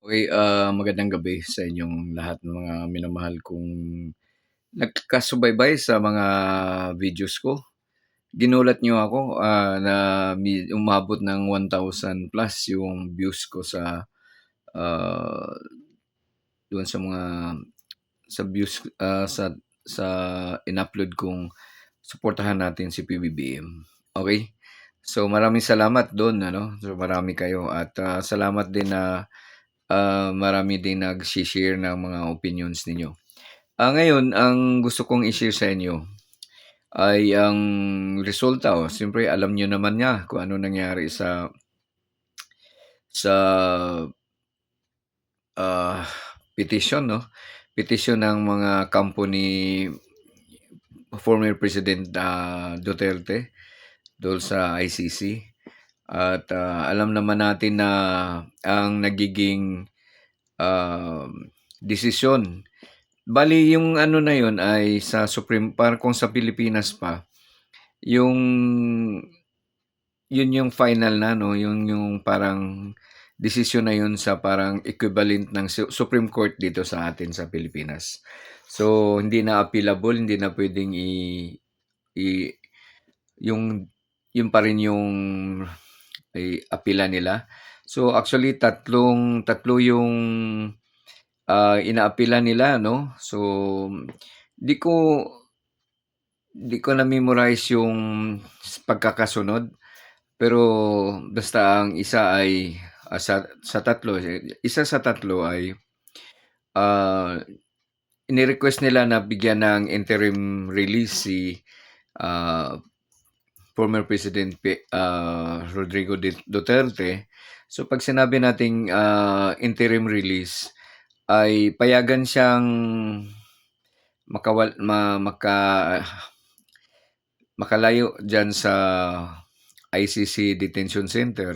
Okey, magandang gabi sa inyong lahat ng mga minamahal kong nagkasubaybay sa mga videos ko. Ginulat niyo ako, na umabot ng 1,000 plus yung views ko sa, ah, doon sa mga sa views, sa in-upload kong suportahan natin si PBBM, okey? So, maraming salamat dun ano, so marami kayo at, salamat din na, marami din nagse-share ng mga opinions ninyo. Ngayon ang gusto kong i-share sa inyo ay ang resulta, siyempre alam niyo naman kung ano nangyari sa, ah, petisyon 'no, petisyon ng mga kampo ni former President, Duterte doon sa ICC at, alam naman natin na ang nagiging, desisyon bale yung ano na yun ay sa Supreme parang kung sa Pilipinas pa, yung yun yung final na 'no, yung parang desisyon na yun sa parang equivalent ng Supreme Court dito sa atin sa Pilipinas. So, hindi na appealable, hindi na puwedeng i yung yun pa rin yung appeal-an nila. So, actually tatlo yung, ina-appeal-an nila 'no. So, di ko di ko na-memorize yung pagkakasunod. Pero basta ang isa ay, sa tatlo, isa sa tatlo ay, ah, ini-request nila na bigyan ng interim release si, ah, former President Rodrigo Duterte. So 'pag sinabi nating, interim release ay payagan siyang makawal ma maka makalayo diyan sa ICC Detention Center.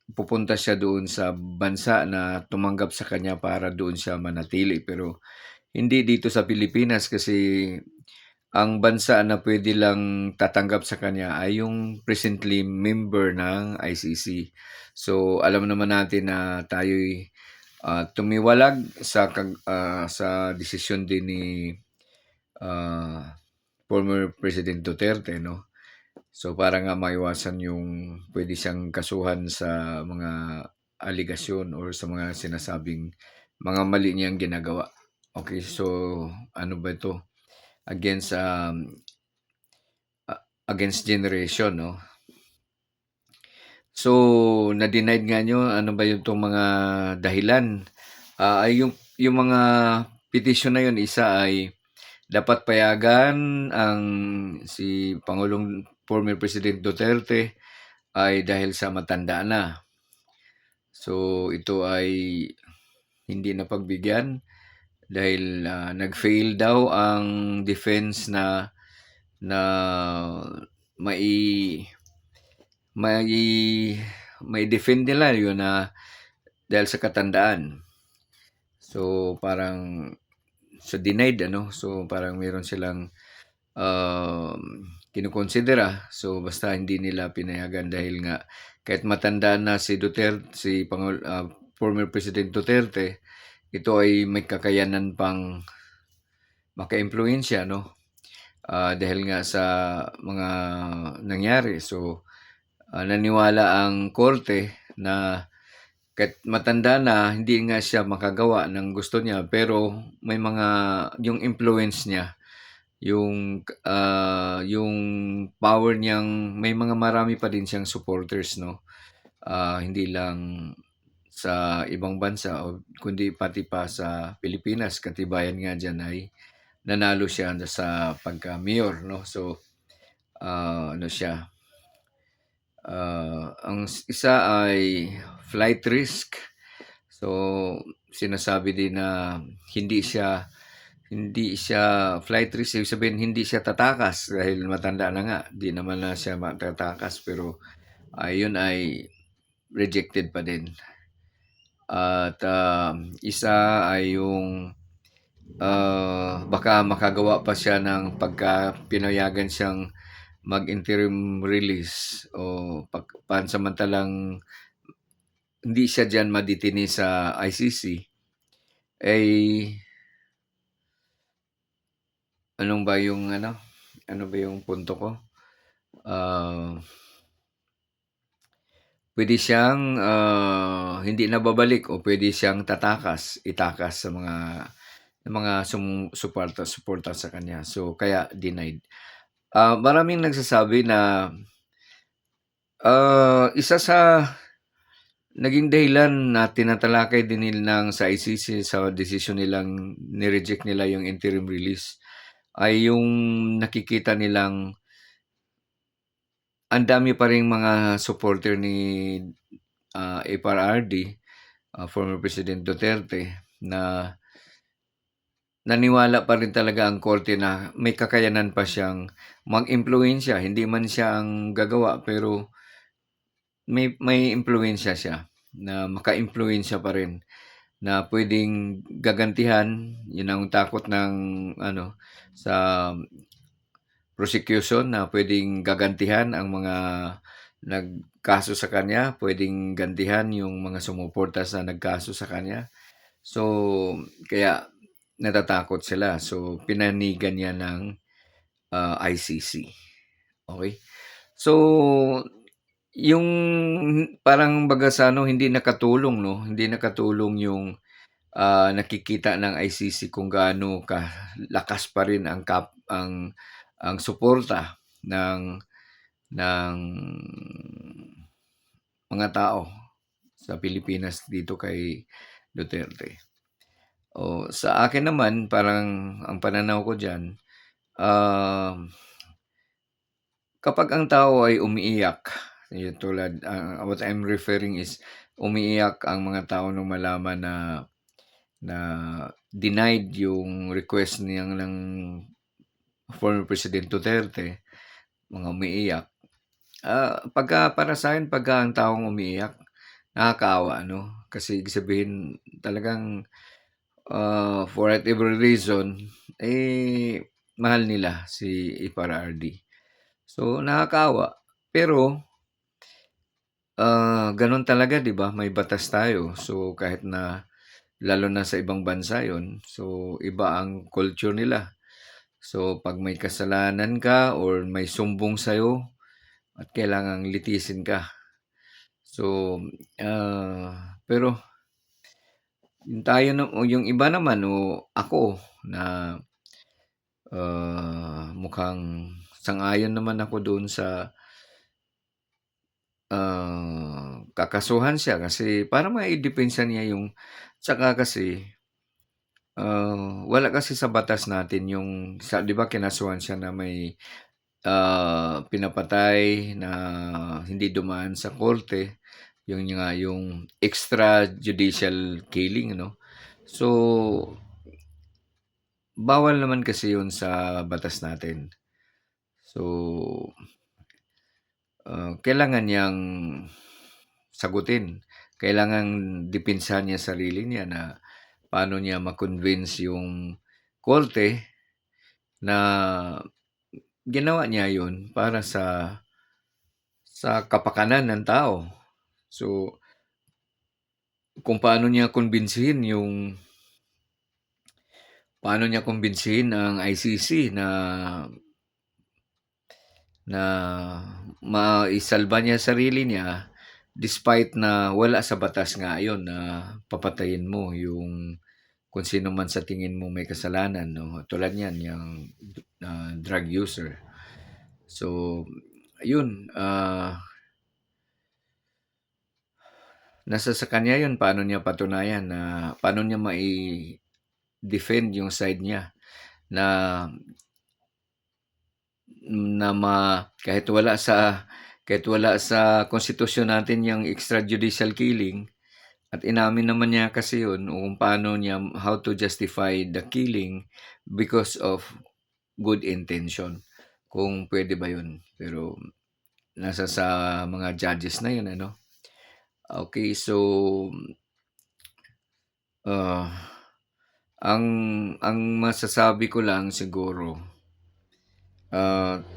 Pupunta siya doon sa bansa na tumanggap sa kanya para doon siya manatili, pero hindi dito sa Pilipinas kasi ang bansa na puwede lang tatanggap sa kanya ay yung presently member ng ICC. So, alam naman natin na tayo'y, tumiwalag sa desisyon din ni, ah, former President Duterte 'no. So, para nga maiwasan yung puwede siyang kasuhan sa mga aligasyon or sa mga sinasabing mga mali niyang ginagawa. Okay, so ano ba ito, against, against generation 'no. So, na-denied nga niyo, ano ba yung 'tong mga dahilan, ay yung mga petisyon na yun, isa ay dapat payagan ang si former President Duterte ay dahil sa matanda na. So, ito ay hindi napagbigyan dahil, nag-fail daw ang defense na na mai mai mai-defend nila yun na dahil sa katandaan. So, parang denied ano, so parang meron silang, um, kinokonsidera. So, basta hindi nila pinayagan dahil nga kahit matanda na si former President Duterte, ito ay may kakayanan pang makaimpluwensya 'no, dahil nga sa mga nangyari. So, naniwala ang korte na kahit matanda na, hindi nga siya makagawa ng gusto niya, pero may mga yung influence niya, yung power niyang may mga marami pa din siyang supporters 'no. Hindi lang sa ibang bansa kundi pati pa sa Pilipinas. Katibayan nga diyan ay nanalo siya sa pagka-mayor 'no. So, ano siya, ang isa ay flight risk. So, sinasabi din na hindi siya flight risk, ibig sabihin hindi siya tatakas dahil matanda na nga, 'di naman na siya matatakas, pero, yun ay rejected pa din. At, isa ay yung, baka makagawa pa siya ng pagka pinayagan siyang mag-interim release o pansamantalang hindi siya diyan maditini sa ICC, eh, anong ba yung ano, ano ba yung punto ko? Ah, Puwede siyang, hindi na babalik o puwede siyang itakas sa mga suporta sa kanya. So, kaya denied. Maraming nagsasabi na, isa sa naging dahilan na tinatalakay din ng sa ICC sa desisyon nilang ni-reject nila yung interim release ay yung nakikita nilang ang dami pa ring mga supporter ni, FRRD, former President Duterte, na naniwala pa rin talaga ang korte na may kakayanan pa siyang mag-impluwensya. Hindi man siya ang gagawa pero may impluwensya siya na maka-impluwensya pa rin na puwedeng gagantihan. 'Yun ang takot ng ano, sa prosecution na puwedeng gagantihan ang mga nagkaso sa kanya, puwedeng gantihan yung mga sumuporta sa nagkaso sa kanya. So, kaya natatakot sila. So, pinanigan niya ng, ICC, okey? So, yung parang baga sa ano, hindi nakatulong 'no, hindi nakatulong yung, nakikita ng ICC kung gaano kalakas pa rin ang suporta ng mga tao sa Pilipinas dito kay Duterte. Sa akin naman parang ang pananaw ko diyan, um, kapag ang tao ay umiiyak, yung tulad, what I'm referring is umiiyak ang mga tao nung malaman na na denied yung request ng former President Duterte, mga umiiyak. Para sa'kin pagka ang taong umiiyak, nakakaawa 'no, kasi ibig sabihin talagang, for whatever reason, mahal nila si FRRD. So, nakakaawa. Pero, gano'n talaga 'di ba, may batas tayo. So, kahit na lalo na sa ibang bansa 'yun, so iba ang culture nila. So, 'pag may kasalanan ka or may sumbong sa'yo at kailangang litisin ka. So, pero yung iba naman o ako na, mukhang sang-ayon naman ako doon sa, kakasuhan siya kasi para maidepensa niya yung tsaka kasi, wala kasi sa batas natin yung 'di ba kinasuhan siya na may, pinapatay na hindi dumaan sa korte, yung extrajudicial killing 'no. So, bawal naman kasi yun sa batas natin. So, kailangan niyang sagutin. Kailangan depensahan niya sarili niya na paano niya ma-convince yung korte na ginawa niya yun para sa kapakanan ng tao. So, kung paano niya kumbinsihin ang ICC na maisalba niya sarili niya despite na wala sa batas nga yun na papatayin mo yung kung sino man sa tingin mo may kasalanan 'no, tulad niyan yang, drug user. So, ayun, nasa sa kanya yun paano niya patunayan na paano niya defend yung side niya na na kahit wala sa konstitusyon natin yung extrajudicial killing at inamin naman niya kasi yun kung paano niya how to justify the killing because of good intention, kung pwede ba yun. Pero nasa sa mga judges na yun ano. Okay, so, ah, ang ang masasabi ko lang siguro,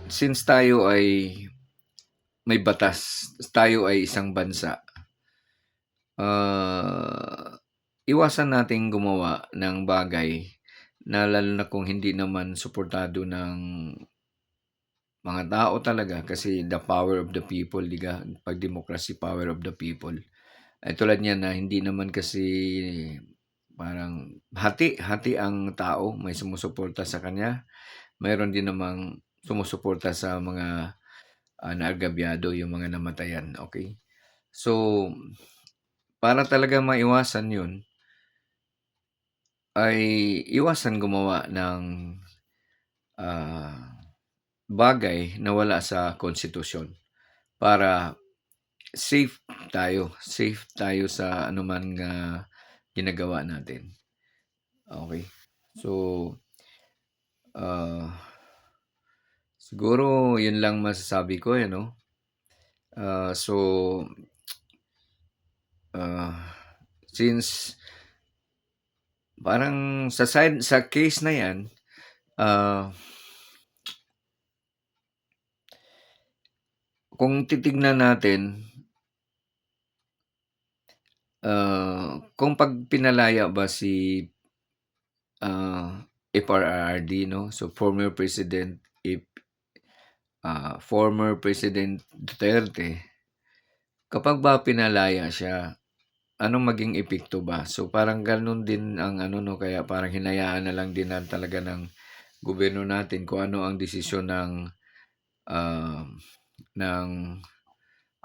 since tayo ay may batas, tayo ay isang bansa, iwasan nating gumawa ng bagay na lalo na kung hindi naman suportado ng mga tao talaga kasi the power of the people, 'di ka 'pag democracy, power of the people. Ay tulad niyan na hindi naman kasi parang hati-hati ang tao, may sumusuporta sa kanya, mayroon din namang sumusuporta sa mga, naagabyado, yung mga namatayan, okey? So, para talaga maiwasan yun, ay iwasan gumawa ng, ah, bagay na wala sa konstitusyon para safe tayo sa anuman ginagawa natin, okey? So, ah, siguro yun lang masasabi ko, eh, 'no? So, ah, since parang sa case na 'yan, ah, kung titignan natin, kung 'pag pinalaya ba si, FRRD 'no, so former President Duterte, kapag ba pinalaya siya, anong maging epekto ba? So, parang gano'n din ang ano 'no, kaya parang hinayaan na lang din talaga ng gobyerno natin kung ano ang desisyon um, ng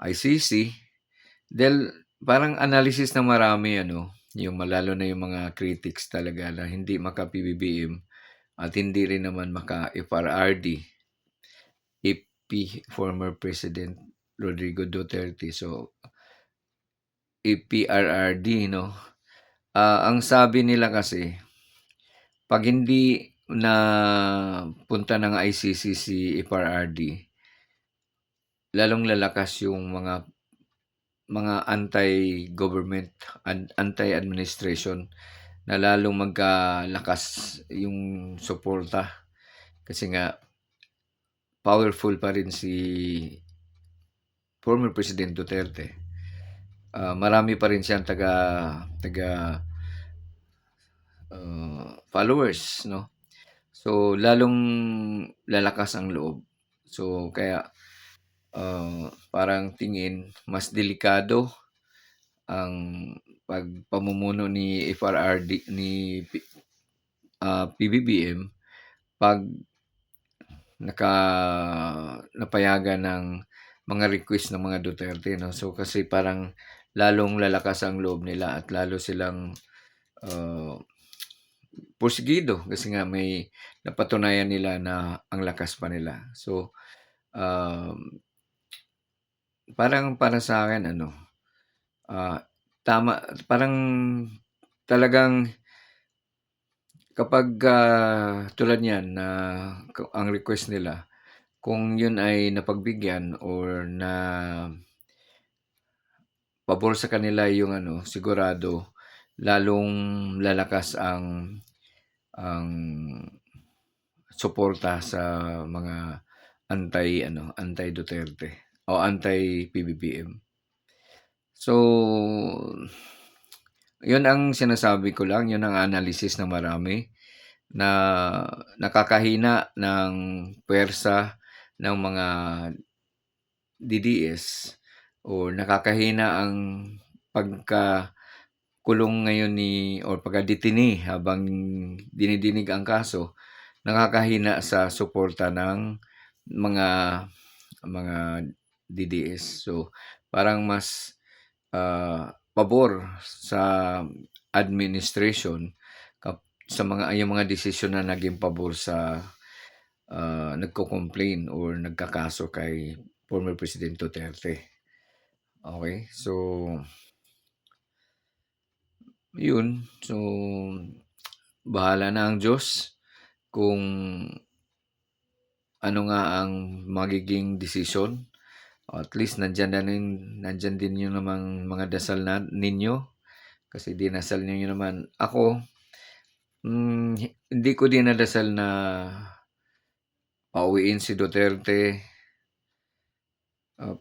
ICC. Dahil parang analysis ng marami ano, yung lalo na yung mga critics talaga na hindi maka-PBBM at hindi rin naman maka-FRRD, former President Rodrigo Duterte. So, PRRD 'no, ang sabi nila kasi 'pag hindi napunta ng ICC si FRRD, lalong lalakas yung mga anti-government, anti-administration na lalong magkalakas yung suporta. Kasi nga powerful pa rin si former President Duterte. Marami pa rin siyang taga followers 'no. So, lalong lalakas ang loob. So, kaya, parang tingin mas delikado ang pamumuno ni FRRD PBBM 'pag napayagan ng mga request ng mga Duterte 'no. So, kasi parang lalong lalakas ang loob nila at lalo silang, ah, porsigido kasi nga may napatunayan nila na ang lakas pa nila. So, um, parang para sa akin ano, ah, tama parang talagang kapag, tulad niyan na ang request nila kung yun ay napagbigyan or na pabor sa kanila yung ano, sigurado lalong lalakas ang suporta sa mga anti-ano, anti-Duterte o anti-PBBM. So, yun ang sinasabi ko lang, yun ang analysis ng marami na nakakahina ng puwersa ng mga DDS o nakakahina ang pagkakulong ngayon or pagka-detainee habang dinidinig ang kaso, nakakahina sa suporta ng mga mga DDS. So, parang mas, pabor sa administration sa yung mga desisyon na naging pabor sa, nagko-complain or nagkakaso kay former President Duterte. Okay, so yun. So, bahala na ang Diyos kung ano nga ang magiging desisyon. At least nandiyan din yung namang mga dasal ninyo kasi dinasal niyo naman ako. Hindi ko dinadasal na pauwiin si Duterte,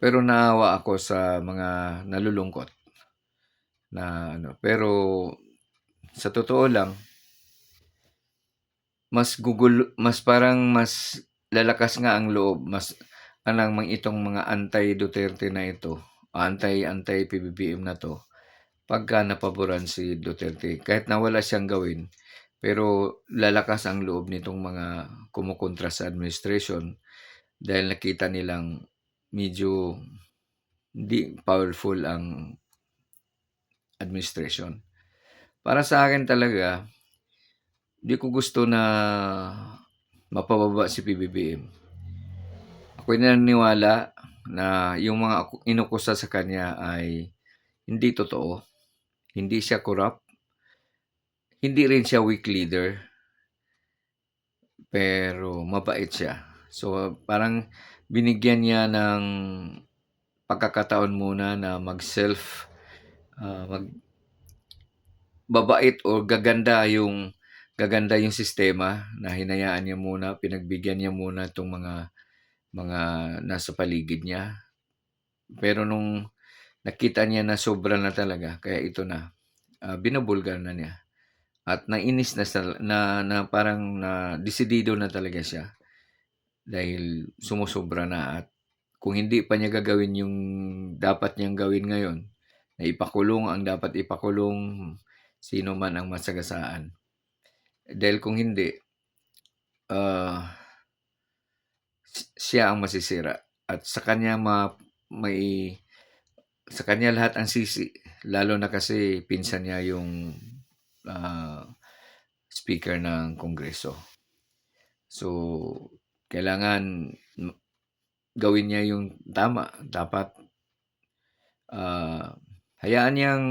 pero naawa ako sa mga nalulungkot na ano. Pero sa totoo lang, mas parang mas lalakas nga ang loob, mas alang itong mga anti-Duterte na ito, anti-PBBM na 'to, pagka napaboran si Duterte. Kahit na wala siyang gawin, pero lalakas ang loob nitong mga kumukontra sa administration dahil nakita nilang medyo hindi powerful ang administration. Para sa akin talaga, di ko gusto na mapababa si PBBM. Ako'y naniniwala na yung mga inukusa sa kanya ay hindi totoo. Hindi siya corrupt, hindi rin siya weak leader, pero mabait siya. So, parang binigyan niya ng pagkakataon muna na magbabait o gaganda yung sistema na hinayaan niya muna, pinagbigyan niya muna itong mga nasa paligid niya. Pero nung nakita niya na sobra na talaga, kaya ito na, binubulgar na niya. At nainis na parang na desidido na talaga siya dahil sumusobra na at kung hindi pa niya gagawin yung dapat niyang gawin ngayon, na ipakulong ang dapat ipakulong sino man ang masagasaan. Dahil kung hindi, ah, siya ang masisira at may sa kanya lahat ang sisi, lalo na kasi pinsan niya yung ah, speaker ng Kongreso. So, kailangan gawin niya yung tama. Dapat ah, hayaan niyang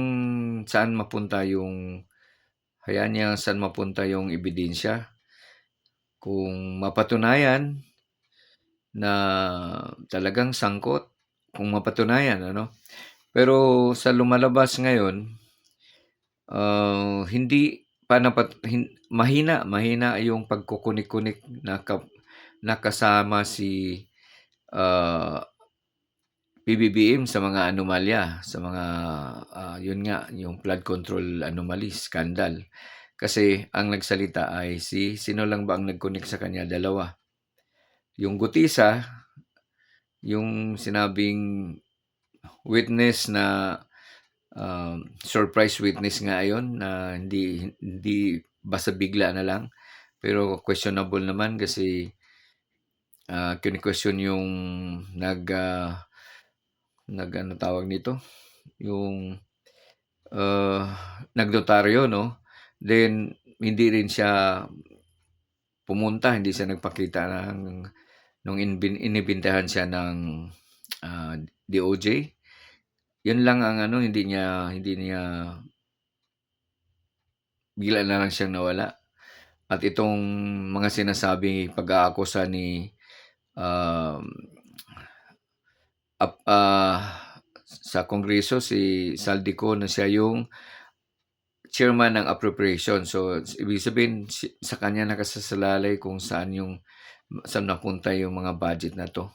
hayaan niya saan mapunta yung ebidensya. Kung mapatunayan na talagang sangkot, kung mapatunayan, ano. Pero sa lumalabas ngayon, hindi pa mahina yung pagkukunik-kunik na kasama si PBBM sa mga anomalya, sa mga yun nga, yung flood control anomaly, scandal. Kasi ang nagsalita ay sino lang ba ang nag-connect sa kanya? Dalawa. Yung Gutisa, yung sinabing witness na surprise witness nga ayon na hindi basta bigla na lang. Pero questionable naman kasi kini-question yung ano tawag nito? Yung nagnotaryo, no? Then, hindi rin siya pumunta, hindi siya nagpakita nung inibintahan siya ng DOJ. Yun lang ang ano, hindi niya bigla na lang siyang nawala. At itong mga sinasabing pag-aakusa ni um, sa Kongreso si Saldico na siya yung chairman ng appropriation. So, ibig sabihin sa kanya nakasasalalay kung saan napunta yung mga budget na to.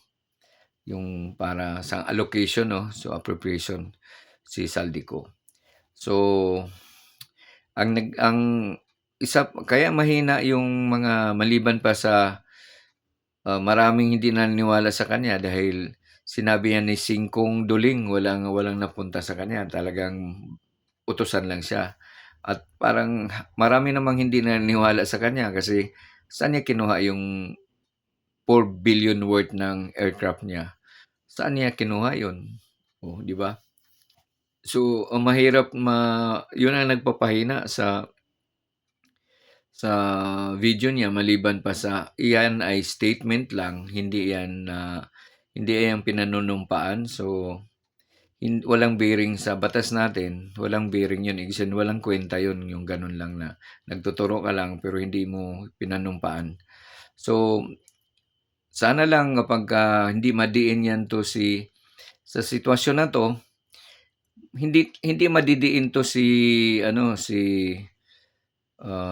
Yung para sa allocation, no? So, appropriation si Saldico. So, ang isa kaya mahina yung mga maliban pa sa maraming hindi naniniwala sa kanya dahil sinabi niya ni Singkong Duling walang napunta sa kanya, talagang utusan lang siya. At parang marami namang hindi naniniwala sa kanya kasi saan niya kinuha yung 4 billion worth ng aircraft niya? Saan niya kinuha yun? Oh, di ba? So, mahirap 'yun ang nagpapahina sa video niya maliban pa sa iyan ay statement lang, hindi yan pinanunumpaan. So, walang bearing sa batas natin, walang bearing 'yun. Ibig sabihin walang kuwenta 'yun, yung gano'n lang na nagtuturo ka lang pero hindi mo pinanumpaan. So, sana lang kapagka hindi madiin 'yan sa sitwasyon na 'to, hindi madidiin 'to si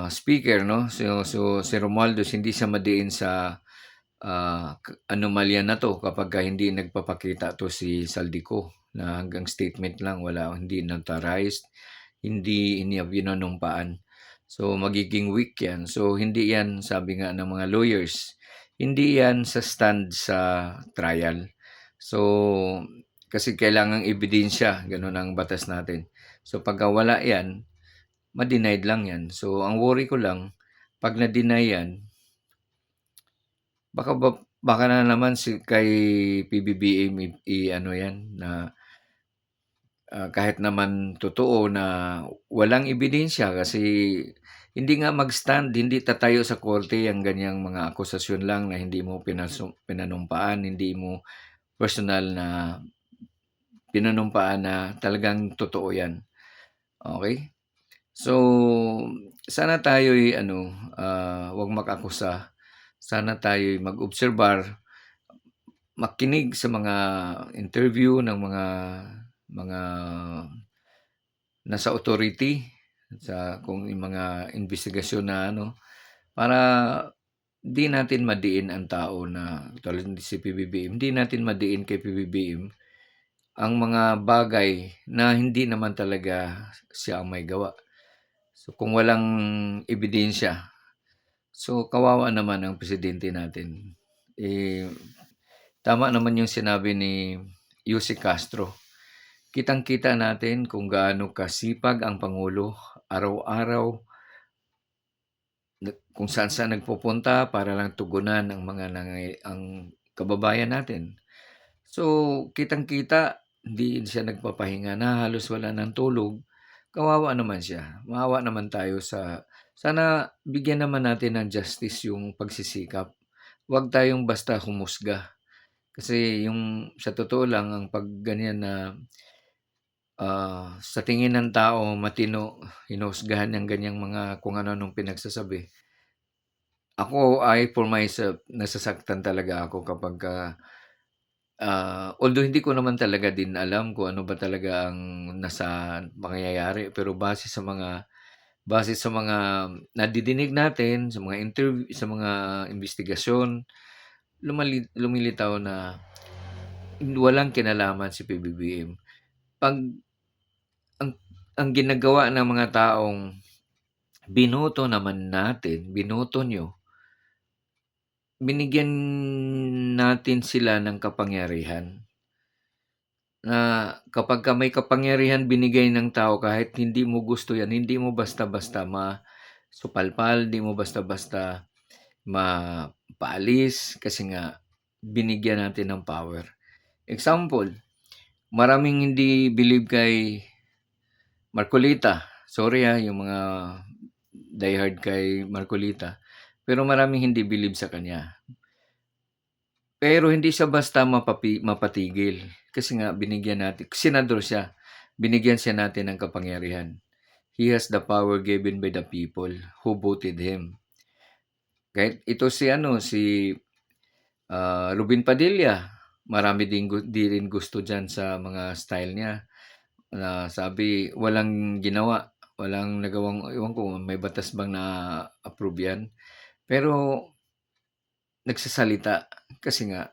speaker, no? So si Romualdez hindi siya madiin anomalya na 'to kapagka hindi nagpapakita 'to si Saldico na hanggang statement lang, hindi notarized, hindi pinanumpaan. So, magiging weak 'yan. So, hindi 'yan, sabi nga ng mga lawyers, hindi 'yan sa stand sa trial. So, kasi kailangang ebidensya, gano'n ang batas natin. So, pagka wala 'yan, ma-denied lang 'yan. So, ang worry ko lang 'pag na-deny 'yan, baka na naman kay PBBM i-ano 'yan na, kahit naman totoo na walang ebidensya kasi hindi nga mag-stand, hindi tatayo sa korte ang ganyang mga akusasyon lang na hindi mo pinanumpaan, hindi mo personal na pinanumpaan na talagang totoo 'yan, okey? So, sana tayo'y ano, 'wag mag-akusa, sana tayo'y mag-obserbar, makinig sa mga interview ng mga nasa authority, kung yung mga investigasyon na ano, para di natin madiin ang tao na tulad ni si PBBM, hindi natin madiin kay PBBM ang mga bagay na hindi naman talaga siya ang may gawa. So, kung walang ebidensya, so kawawa naman ang presidente natin. Eh, tama naman yung sinabi ni Jose Castro. Kitang-kita natin kung gaano kasipag ang pangulo, araw-araw kung saan-saan nagpupunta para lang tugunan ang kababayan natin. So, kitang-kita hindi siya nagpapahinga na halos wala ng tulog. Kawawa naman siya. Maawa naman tayo sana bigyan naman natin ng justice yung pagsisikap. Huwag tayong basta humusga. Kasi sa totoo lang ang 'pag ganyan na, sa tingin ng tao matino, hinuhusgahan ng ganyang mga kung ano-anong pinagsasabi. For myself, nasasaktan talaga ako kapagka, although hindi ko naman talaga din alam kung ano ba talaga ang nasa pangyayari, pero base sa mga nadidinig natin, sa mga sa mga investigasyon, lumilitaw na walang kinalaman si PBBM. 'Pag ang ang ginagawa ng mga taong binoto naman natin, binoto niyo, binigyan natin sila ng kapangyarihan na kapagka may kapangyarihan binigay ng tao kahit hindi mo gusto 'yan, hindi mo basta-basta masupalpal, hindi mo basta-basta mapaalis kasi nga binigyan natin ng power. Example, maraming hindi believe kay Marcolita. Sorry, yung mga diehard kay Marcolita, pero maraming hindi believe sa kanya. Pero hindi siya basta mapatigil kasi nga binigyan natin senador siya, binigyan siya natin ng kapangyarihan. He has the power given by the people who voted him. Kahit ito si Robin Padilla, marami din di rin gusto diyan sa mga style niya na sabi walang ginawa, walang nagawang ewan ko may batas bang na-approve 'yan. Pero nagsasalita kasi nga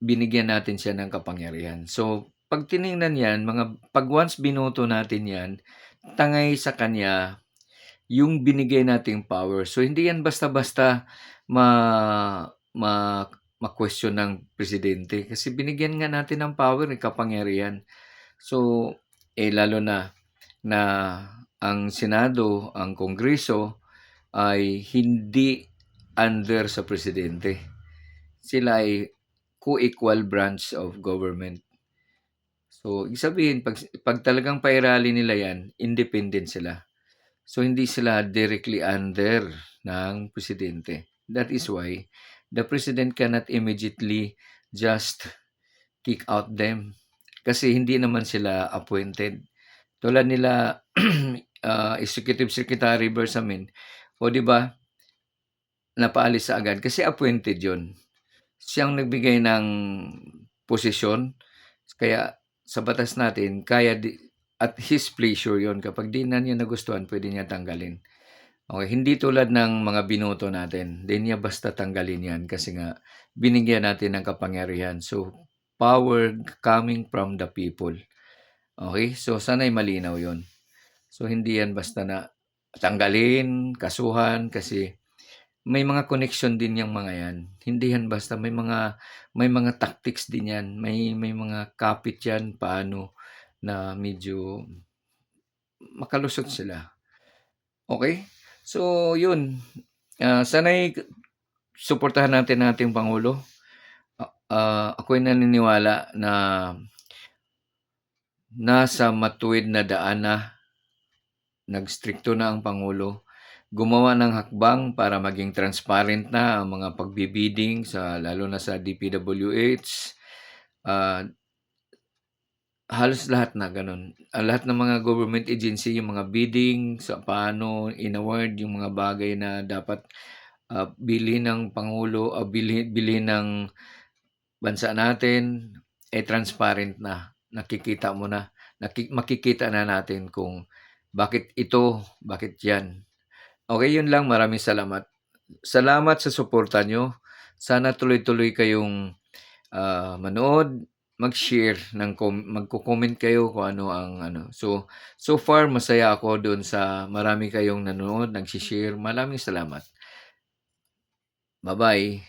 binigyan natin siya ng kapangyarihan. So, 'pag tiningnan 'yan, 'pag once binoto natin 'yan, tangay sa kanya yung binigay nating power. So, hindi 'yan basta-basta ma ma ma-question ng presidente kasi binigyan nga natin ng power, kapangyarihan. So, lalo na ang Senado, ang Kongreso ay hindi under sa presidente. Sila ay co-equal branch of government. So, ibig sabihin 'pag talagang pairali nila 'yan, independent sila. So, hindi sila directly under ng presidente. That is why the president cannot immediately just kick out them kasi hindi naman sila appointed. Tulad nila Executive Secretary Bersamin, o 'di ba, napaalis sa agad kasi appointed 'yon. Siyang nagbigay ng posisyon, kaya sa batas natin kaya at his pleasure 'yon, kapag 'di na niya nagustuhan puwede niya tanggalin. Okey, hindi tulad ng mga binoto natin, 'di niya basta tanggalin 'yan kasi nga binigyan natin ng kapangyarihan. So, power coming from the people, okey? So, sana'y malinaw 'yun. So, hindi 'yan basta na tanggalin, kasuhan kasi may mga koneksyon din 'yang mga 'yan. Hindi 'yan basta may mga tactics din 'yan, may mga kapit 'yan paano na medyo makalusot sila, okey? So, 'yun, sana'y suportahan natin ang ating pangulo. Ako'y naniniwala na nasa matuwid na daan na, nagstrikto na ang pangulo, gumawa ng hakbang para maging transparent na ang mga pagbi-bidding sa lalo na sa DPWH, ah, halos lahat na gano'n. Lahat ng mga government agency, yung mga bidding sa paano in-award yung mga bagay na dapat, bilhin ng pangulo, bilhin ng bansa natin, eh, transparent na. Nakikita mo na, makikita na natin kung bakit ito, bakit 'yan. Okey, 'yun lang. Maraming salamat. Salamat sa suporta niyo. Sana tuloy-tuloy kayong, manood, mag-share ng magko-comment kayo kung ano ang ano. So far masaya ako do'n sa marami kayong nanonood, nagse-share. Maraming salamat. Ba-bye.